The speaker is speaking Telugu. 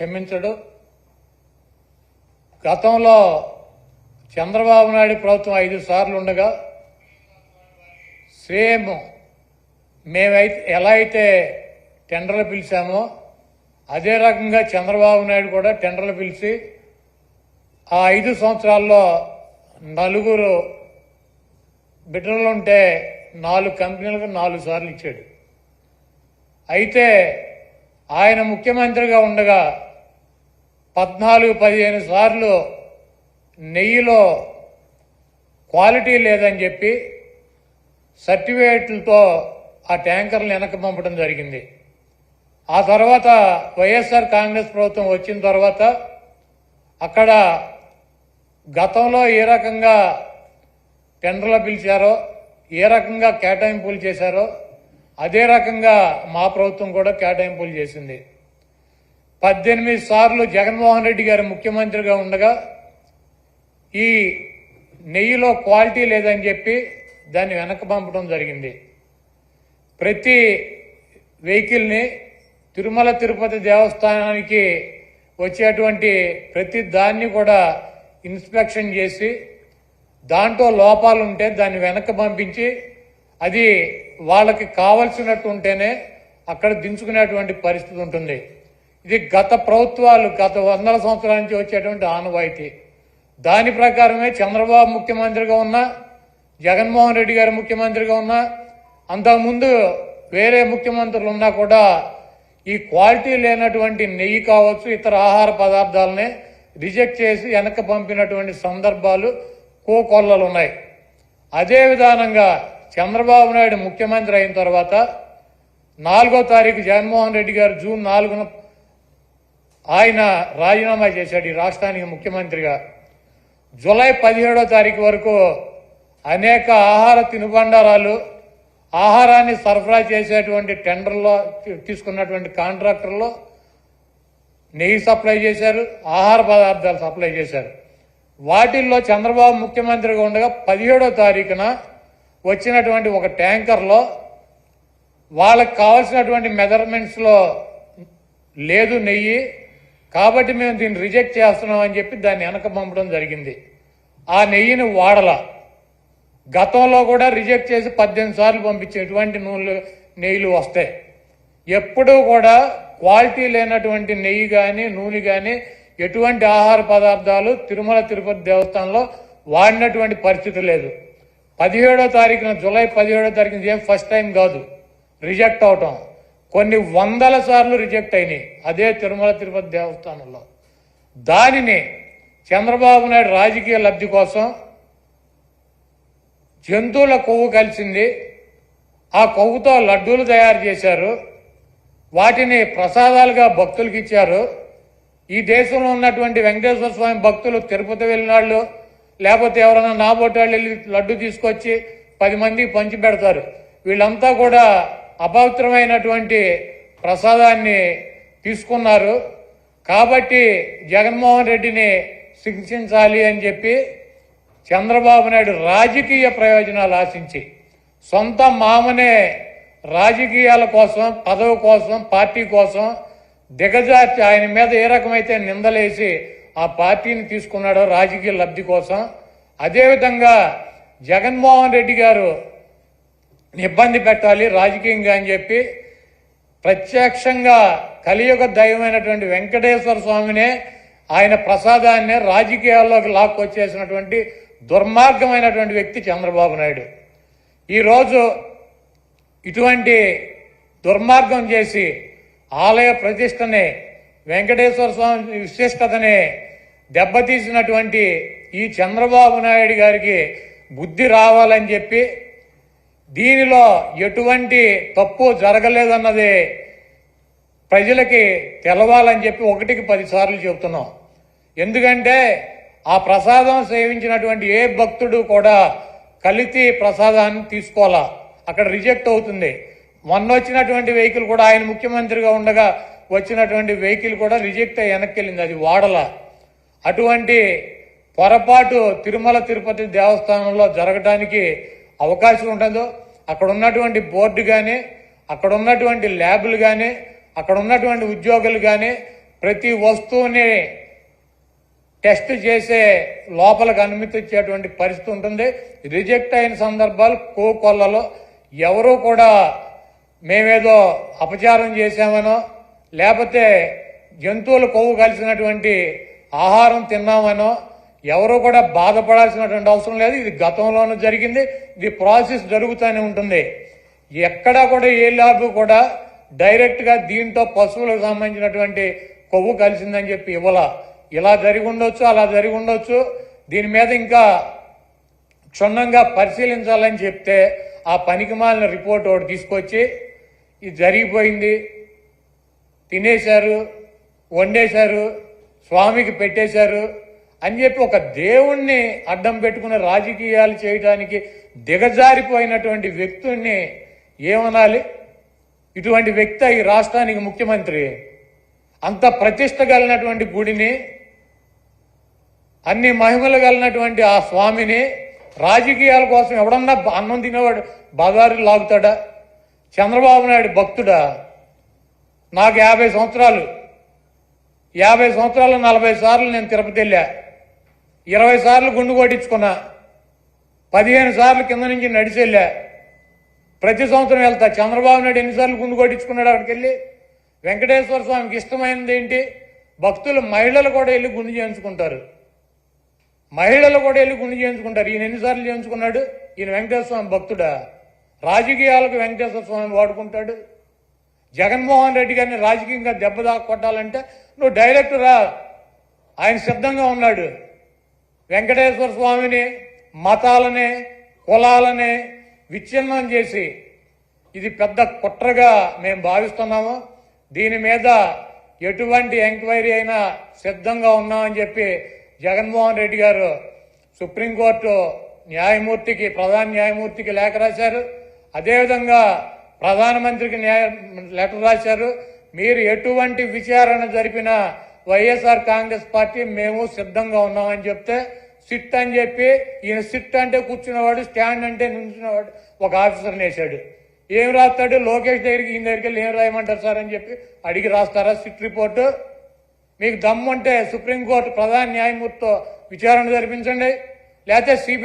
క్షమించడు. గతంలో చంద్రబాబు నాయుడు ప్రభుత్వం 5 సార్లు ఉండగా సేమ్ మేమైతే ఎలా అయితే టెండర్లు పిలిచామో అదే రకంగా చంద్రబాబు నాయుడు కూడా టెండర్లు పిలిచి ఆ 5 సంవత్సరాల్లో 4 బిడ్డలుంటే 4 కంపెనీలకు 4 సార్లు ఇచ్చాడు. అయితే ఆయన ముఖ్యమంత్రిగా ఉండగా 14-15 సార్లు నెయ్యిలో క్వాలిటీ లేదని చెప్పి సర్టిఫికేట్లతో ఆ ట్యాంకర్లు వెనక్కి పంపడం జరిగింది. ఆ తర్వాత వైఎస్ఆర్ కాంగ్రెస్ ప్రభుత్వం వచ్చిన తర్వాత అక్కడ గతంలో ఏ రకంగా టెండర్లు పిలిచారో ఏ రకంగా కేటాయింపులు చేశారో అదే రకంగా మా ప్రభుత్వం కూడా కేటాయింపులు చేసింది. 18 సార్లు జగన్మోహన్ రెడ్డి గారు ముఖ్యమంత్రిగా ఉండగా ఈ నెయ్యిలో క్వాలిటీ లేదని చెప్పి దాన్ని వెనక్కి పంపడం జరిగింది. ప్రతి వెహికల్ని తిరుమల తిరుపతి దేవస్థానానికి వచ్చేటువంటి ప్రతి దాన్ని కూడా ఇన్స్పెక్షన్ చేసి దాంట్లో లోపాలు ఉంటే దాన్ని వెనక్కి పంపించి అది వాళ్ళకి కావలసినట్టు ఉంటేనే అక్కడ దించుకునేటువంటి పరిస్థితి ఉంటుంది. ఇది గత ప్రభుత్వాలు గత 100 సంవత్సరాల నుంచి వచ్చేటువంటి ఆనవాయితీ. దాని ప్రకారమే చంద్రబాబు ముఖ్యమంత్రిగా ఉన్నా జగన్మోహన్ రెడ్డి గారు ముఖ్యమంత్రిగా ఉన్నా అంతకుముందు వేరే ముఖ్యమంత్రులు ఉన్నా కూడా ఈ క్వాలిటీ లేనటువంటి నెయ్యి కావచ్చు ఇతర ఆహార పదార్థాలనే రిజెక్ట్ చేసి వెనక్కి పంపినటువంటి సందర్భాలు కోకొల్లలు ఉన్నాయి. అదే విధానంగా చంద్రబాబు నాయుడు ముఖ్యమంత్రి అయిన తర్వాత 4వ తారీఖు జగన్మోహన్ రెడ్డి గారు జూన్ 4న ఆయన రాజీనామా చేశాడు ఈ రాష్ట్రానికి ముఖ్యమంత్రిగా. జూలై 17వ తారీఖు వరకు అనేక ఆహార తినుబండారాలు ఆహారాన్ని సరఫరా చేసేటువంటి టెండర్లో తీసుకున్నటువంటి కాంట్రాక్టర్లో నెయ్యి సప్లై చేశారు, ఆహార పదార్థాలు సప్లై చేశారు. వాటిల్లో చంద్రబాబు ముఖ్యమంత్రిగా ఉండగా 17వ తారీఖున వచ్చినటువంటి ఒక ట్యాంకర్లో వాళ్ళకి కావాల్సినటువంటి మెజర్మెంట్స్లో లేదు నెయ్యి, కాబట్టి మేము దీన్ని రిజెక్ట్ చేస్తున్నాం అని చెప్పి దాన్ని వెనక పంపడం జరిగింది. ఆ నెయ్యిని వాడల గతంలో కూడా రిజెక్ట్ చేసి 18 సార్లు పంపించే ఎటువంటి నెయ్యిలు వస్తాయి. ఎప్పుడూ కూడా క్వాలిటీ లేనటువంటి నెయ్యి కానీ నూనె కానీ ఎటువంటి ఆహార పదార్థాలు తిరుమల తిరుపతి దేవస్థానంలో వాడినటువంటి పరిస్థితి లేదు. 17వ తారీఖున జూలై 17వ తారీఖున ఏం ఫస్ట్ టైం కాదు రిజెక్ట్ అవటం, కొన్ని 100ల సార్లు రిజెక్ట్ అయినాయి అదే తిరుమల తిరుపతి దేవస్థానంలో. దానిని చంద్రబాబు నాయుడు రాజకీయ లబ్ధి కోసం జంతువుల కొవ్వు కలిసింది, ఆ కొవ్వుతో లడ్డూలు తయారు చేశారు, వాటిని ప్రసాదాలుగా భక్తులకు ఇచ్చారు. ఈ దేశంలో ఉన్నటువంటి వెంకటేశ్వర స్వామి భక్తులు తిరుపతి వెళ్ళినాళ్ళు లేకపోతే ఎవరైనా నాబోటాళ్ళు వెళ్ళి లడ్డు తీసుకొచ్చి 10 మందికి పంచి పెడతారు. వీళ్ళంతా కూడా అపవిత్రమైనటువంటి ప్రసాదాన్ని తీసుకున్నారు. కాబట్టి జగన్మోహన్ రెడ్డిని శిక్షించాలి అని చెప్పి చంద్రబాబు నాయుడు రాజకీయ ప్రయోజనాలు ఆశించి సొంత మామనే రాజకీయాల కోసం పదవి కోసం పార్టీ కోసం దిగజార్చి ఆయన మీద ఏ రకమైతే నిందలేసి ఆ పార్టీని తీసుకున్నాడో రాజకీయ లబ్ధి కోసం, అదేవిధంగా జగన్మోహన్ రెడ్డి గారు ఇబ్బంది పెట్టాలి రాజకీయంగా అని చెప్పి ప్రత్యక్షంగా కలియుగ దైవమైనటువంటి వెంకటేశ్వర స్వామినే ఆయన ప్రసాదాన్నే రాజకీయాల్లోకి లాక్కొచ్చేసినటువంటి దుర్మార్గమైనటువంటి వ్యక్తి చంద్రబాబు నాయుడు. ఈరోజు ఇటువంటి దుర్మార్గం చేసి ఆలయ ప్రతిష్టని వెంకటేశ్వర స్వామి విశిష్టతని దెబ్బతీసినటువంటి ఈ చంద్రబాబు నాయుడు గారికి బుద్ధి రావాలని చెప్పి దీనిలో ఎటువంటి తప్పు జరగలేదన్నది ప్రజలకి తెలవాలని చెప్పి 1కి 10 సార్లు చెబుతున్నాం. ఎందుకంటే ఆ ప్రసాదం సేవించినటువంటి ఏ భక్తుడు కూడా కల్తీ ప్రసాదాన్ని తీసుకోవాలా, అక్కడ రిజెక్ట్ అవుతుంది. మొన్న వచ్చినటువంటి వెహికల్ కూడా ఆయన ముఖ్యమంత్రిగా ఉండగా వచ్చినటువంటి వెహికల్ కూడా రిజెక్ట్ అయ్యి వెనక్కి వెళ్ళింది, అది వాడల. అటువంటి పొరపాటు తిరుమల తిరుపతి దేవస్థానంలో జరగడానికి అవకాశం ఉంటుందో అక్కడ ఉన్నటువంటి బోర్డు కానీ అక్కడ ఉన్నటువంటి ల్యాబులు కానీ అక్కడ ఉన్నటువంటి ఉద్యోగులు కానీ ప్రతి వస్తువుని టెస్ట్ చేసే లోపలికి అనుమతి ఇచ్చేటువంటి పరిస్థితి ఉంటుంది. రిజెక్ట్ అయిన సందర్భాలు కోకొల్లలో ఎవరూ కూడా మేమేదో అపచారం చేశామనో లేకపోతే జంతువులు కొవ్వు కలిసినటువంటి ఆహారం తిన్నామనో ఎవరూ కూడా బాధపడాల్సినటువంటి అవసరం లేదు. ఇది గతంలోనూ జరిగింది, ఇది ప్రాసెస్ జరుగుతూనే ఉంటుంది. ఎక్కడా కూడా ఏ ల్యాబ్ కూడా డైరెక్ట్గా దీంతో పశువులకు సంబంధించినటువంటి కొవ్వు కలిసిందని చెప్పి ఇలా జరిగి ఉండొచ్చు, అలా జరిగి ఉండొచ్చు. దీని మీద ఇంకా క్షుణ్ణంగా పరిశీలించాలని చెప్తే ఆ పనికిమాలిన రిపోర్ట్ ఒకటి తీసుకొచ్చి ఇది జరిగిపోయింది, తినేశారు, వండేశారు, స్వామికి పెట్టేశారు అని చెప్పి ఒక దేవుణ్ణి అడ్డం పెట్టుకుని రాజకీయాలు చేయడానికి దిగజారిపోయినటువంటి వ్యక్తుల్ని ఏమనాలి? ఇటువంటి వ్యక్తి ఈ రాష్ట్రానికి ముఖ్యమంత్రి. అంత ప్రతిష్ట కలిగినటువంటి గుడిని, అన్ని మహిమలు కలిగినటువంటి ఆ స్వామిని రాజకీయాల కోసం ఎవడన్నా అన్నం తినేవాడు బజారు లాగుతాడా? చంద్రబాబు నాయుడు భక్తుడా? నాకు 50 సంవత్సరాలు 40 సార్లు నేను తిరుపతి వెళ్ళా, 20 సార్లు గుండు కొట్టించుకున్నా, 15 సార్లు కింద నుంచి నడిచి వెళ్ళా, ప్రతి సంవత్సరం వెళ్తా. చంద్రబాబు నాయుడు ఎన్నిసార్లు గుండు కొట్టించుకున్నాడు అక్కడికి వెళ్ళి? వెంకటేశ్వర స్వామికి ఇష్టమైనది ఏంటి? భక్తులు మహిళలు కూడా వెళ్ళి గుండు చేయించుకుంటారు, ఈయన ఎన్నిసార్లు చేయించుకున్నాడు? ఈయన వెంకటేశ్వర స్వామి భక్తుడా? రాజకీయాలకు వెంకటేశ్వర స్వామి వాడుకుంటాడు. జగన్మోహన్ రెడ్డి గారిని రాజకీయంగా దెబ్బదాకా కొట్టాలంటే నువ్వు డైరెక్ట్ రా, ఆయన సిద్ధంగా ఉన్నాడు. వెంకటేశ్వర స్వామిని, మతాలని, కులాలని విచ్ఛిన్నం చేసి ఇది పెద్ద కుట్రగా మేము భావిస్తున్నాము. దీని మీద ఎటువంటి ఎంక్వైరీ అయినా సిద్ధంగా ఉన్నామని చెప్పి జగన్మోహన్ రెడ్డి గారు సుప్రీంకోర్టు న్యాయమూర్తికి, ప్రధాన న్యాయమూర్తికి లేఖ రాశారు. అదేవిధంగా ప్రధానమంత్రికి లెటర్ రాశారు. మీరు ఎటువంటి విచారణ జరిపినా వైఎస్ఆర్ కాంగ్రెస్ పార్టీ మేము సిద్ధంగా ఉన్నామని చెప్తే సిట్ అని చెప్పి, ఈయన సిట్ అంటే కూర్చున్నవాడు, స్టాండ్ అంటే నుంచున్నవాడు ఒక ఆఫీసర్ని వేశాడు. ఏం రాస్తాడు? లోకేష్ దగ్గరికి, ఈయన దగ్గరికి వెళ్ళి ఏం రాయమంటారు సార్ అని చెప్పి అడిగి రాస్తారా సిట్ రిపోర్టు? మీకు దమ్ము అంటే సుప్రీంకోర్టు ప్రధాన న్యాయమూర్తితో విచారణ జరిపించండి, లేకపోతే సిబిఐ